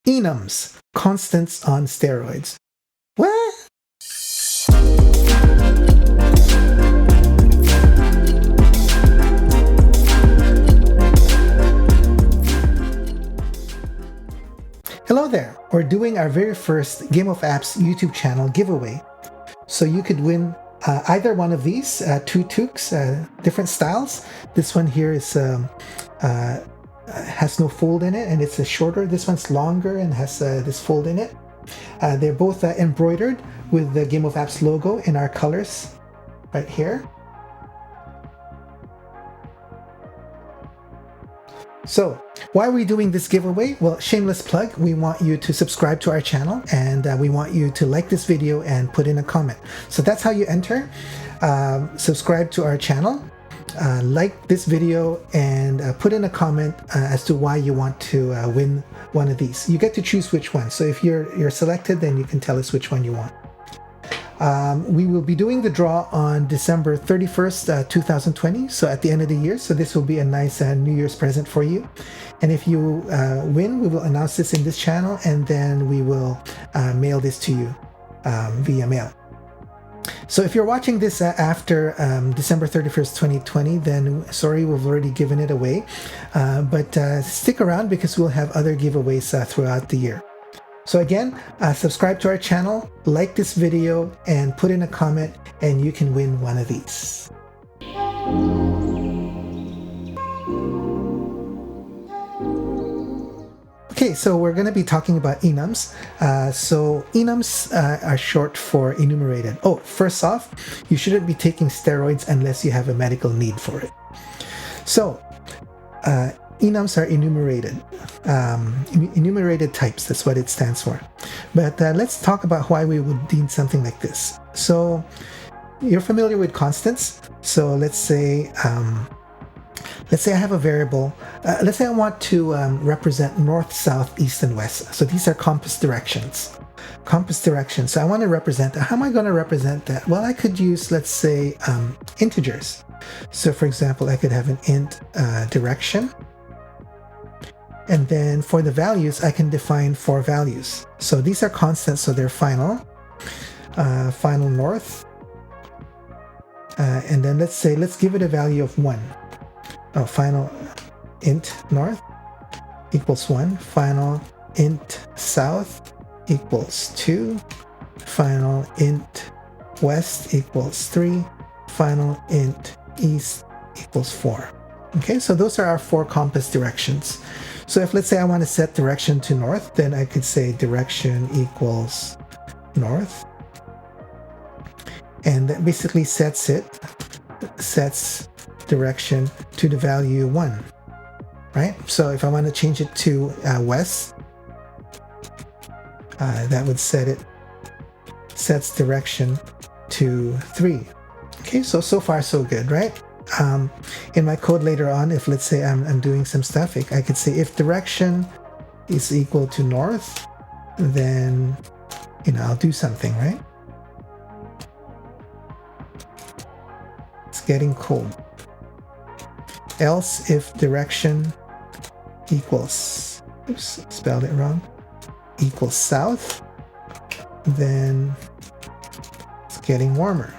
Enums, constants on steroids. What? Hello there! We're doing our very first Game of Apps YouTube channel giveaway. So you could win either one of these, two toques, different styles. This one here is has no fold in it, and it's a shorter. This one's longer and has this fold in it. They're both embroidered with the Game of Apps logo in our colors right here. So why are we doing this giveaway? Well, shameless plug, we want you to subscribe to our channel, and we want you to like this video and put in a comment. So that's how you enter. Subscribe to our channel, like this video, and put in a comment as to why you want to win one of these. You get to choose which one. So if you're selected, then you can tell us which one you want. We will be doing the draw on December 31st, 2020, so at the end of the year. So this will be a nice New Year's present for you. And if you win, we will announce this in this channel, and then we will mail this to you via mail. So if you're watching this after December 31st, 2020, then sorry, we've already given it away. But stick around because we'll have other giveaways throughout the year. So again, subscribe to our channel, like this video, and put in a comment, and you can win one of these. Okay, so we're going to be talking about enums. So enums are short for enumerated. Oh, first off, you shouldn't be taking steroids unless you have a medical need for it. So, enums are enumerated. Enumerated types, that's what it stands for. But let's talk about why we would need something like this. So you're familiar with constants. So let's say I have a variable. Let's say I want to represent north, south, east, and west. So these are compass directions. Compass directions. So I want to represent that. How am I going to represent that? Well, I could use, let's say, integers. So for example, I could have an int direction. And then for the values, I can define 4 values. So these are constants, so they're final. Final north. And then let's give it a value of 1. Oh, final int north equals 1. Final int south equals 2. Final int west equals 3. Final int east equals 4. Okay, so those are our 4 compass directions. So if, let's say, I want to set direction to north, then I could say direction equals north. And that basically sets direction to the value 1, right? So if I want to change it to west, that would sets direction to 3. Okay, so far so good, right? In my code later on, if let's say I'm doing some stuff, I could say if direction is equal to north, then I'll do something, right? It's getting cold. Else if direction equals, oops, spelled it wrong, equals south, then it's getting warmer.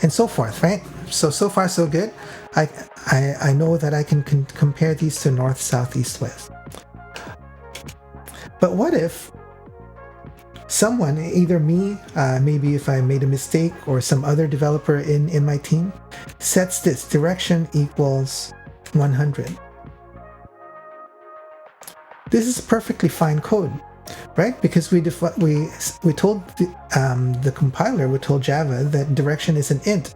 And so forth, right? So far so good. I know that I can compare these to north, south, east, west. But what if someone, either me, maybe if I made a mistake, or some other developer in my team, sets this direction equals 100? This is perfectly fine code, right? Because we told the compiler, we told Java that direction is an int,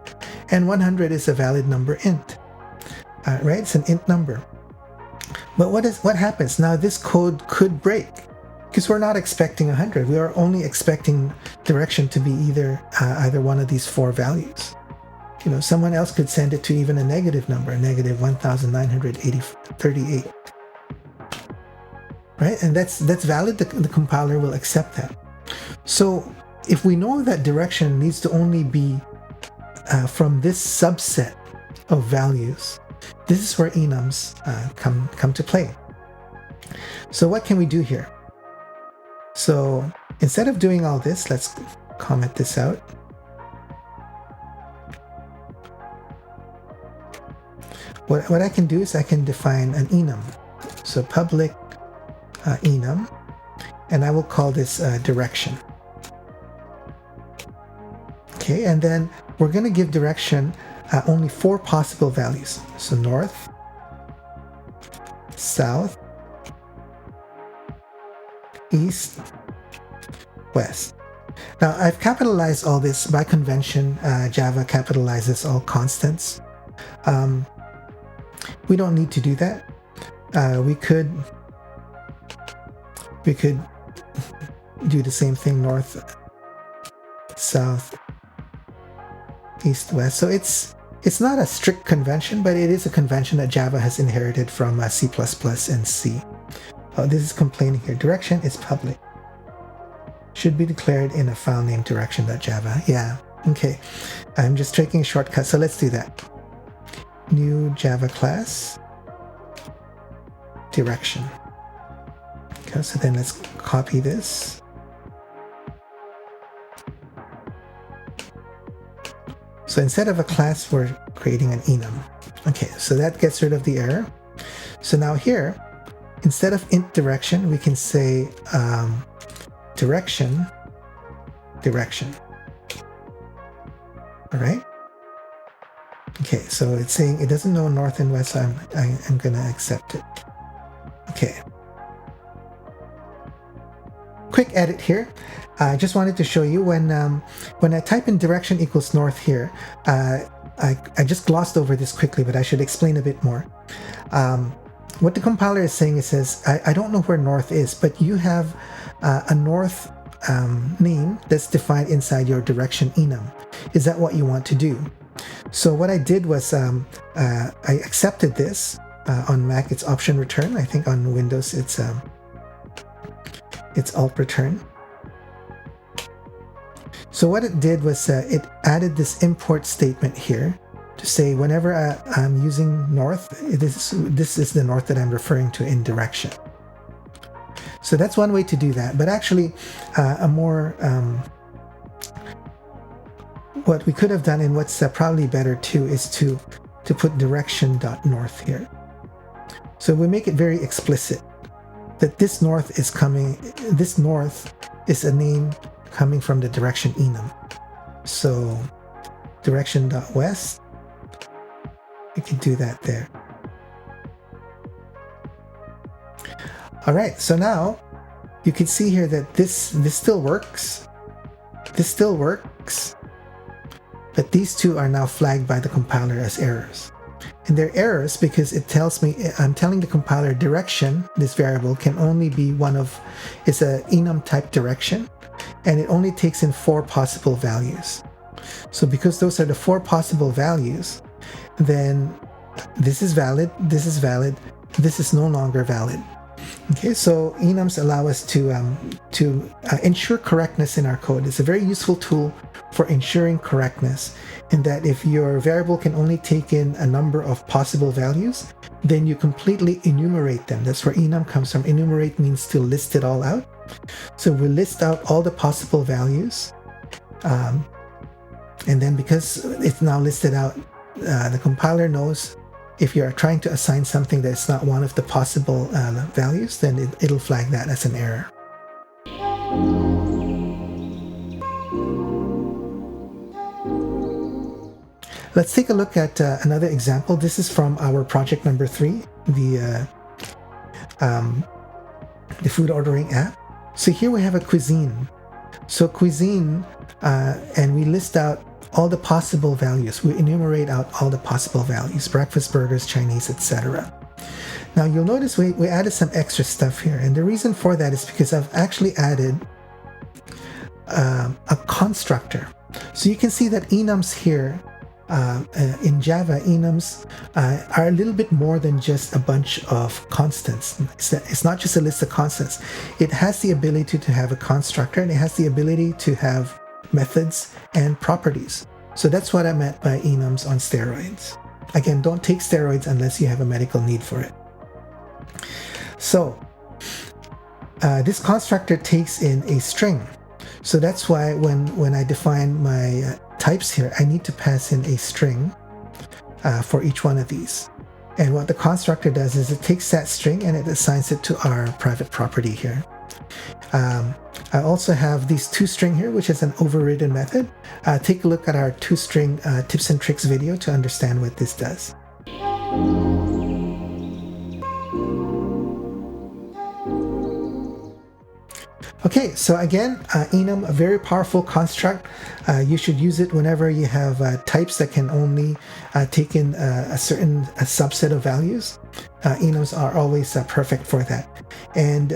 and 100 is a valid number int, right? It's an int number. But what happens now? This code could break because we're not expecting 100. We are only expecting direction to be either one of these 4 values. Someone else could send it to even a negative number, negative 1938. Right? And that's valid. The compiler will accept that. So if we know that direction needs to only be from this subset of values, this is where enums come to play. So what can we do here? So instead of doing all this, let's comment this out. What I can do is I can define an enum. So public enum, and I will call this direction. Okay, and then we're going to give direction only 4 possible values. So north, south, east, west. Now I've capitalized all this by convention. Java capitalizes all constants. We don't need to do that. We could do the same thing: north, south, east, west. So it's not a strict convention, but it is a convention that Java has inherited from C++ and C. Oh, this is complaining here. Direction is public. Should be declared in a file named direction.java. Yeah, okay. I'm just taking a shortcut, so let's do that. New Java class, direction. Okay, so then let's copy this. So instead of a class, we're creating an enum. Okay, so that gets rid of the error. So now here, instead of int direction, we can say direction. All right. Okay, so it's saying it doesn't know north and west, so I'm gonna accept it. Okay. Quick edit here. I just wanted to show you when I type in direction equals north here, I just glossed over this quickly, but I should explain a bit more. What the compiler is saying, it says, I don't know where north is, but you have a north name that's defined inside your direction enum. Is that what you want to do? So what I did was I accepted this. On Mac it's option return. I think on Windows it's alt return. So what it did was it added this import statement here to say whenever I'm using north, this is the north that I'm referring to in direction. So that's one way to do that. But actually a more what we could have done, and what's probably better too, is to put direction.north here. So we make it very explicit that this north is coming, this north is a name coming from the direction enum. So direction.west, we can do that there. All right, so now you can see here that this still works. This still works. But these two are now flagged by the compiler as errors. And they're errors because it tells me, I'm telling the compiler direction, this variable, can only be it's a enum type direction, and it only takes in 4 possible values. So because those are the 4 possible values, then this is valid, this is no longer valid. Okay, so enums allow us to ensure correctness in our code. It's a very useful tool for ensuring correctness, in that if your variable can only take in a number of possible values, then you completely enumerate them. That's where enum comes from. Enumerate means to list it all out. So we list out all the possible values, and then because it's now listed out, the compiler knows if you're trying to assign something that's not one of the possible values, then it'll flag that as an error. Let's take a look at another example. This is from our project number 3, the food ordering app. So here we have a cuisine. So cuisine, and we list out all the possible values. We enumerate out all the possible values: breakfast, burgers, Chinese, etc. Now you'll notice we added some extra stuff here, and the reason for that is because I've actually added a constructor. So you can see that enums here, in Java, enums are a little bit more than just a bunch of constants. It's not just a list of constants. It has the ability to have a constructor, and it has the ability to have methods and properties. So that's what I meant by enums on steroids. Again, don't take steroids unless you have a medical need for it. So this constructor takes in a string. So that's why when I define my types here, I need to pass in a string for each one of these. And what the constructor does is it takes that string and it assigns it to our private property here. I also have these toString here, which is an overridden method. Take a look at our toString tips and tricks video to understand what this does. Okay, so again, enum, a very powerful construct. You should use it whenever you have types that can only take in a subset of values. Enums are always perfect for that. And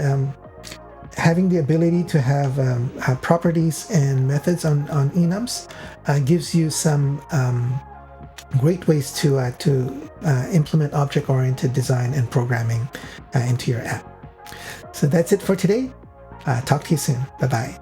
having the ability to have properties and methods on enums gives you some great ways to implement object-oriented design and programming into your app. So that's it for today. Talk to you soon. Bye-bye.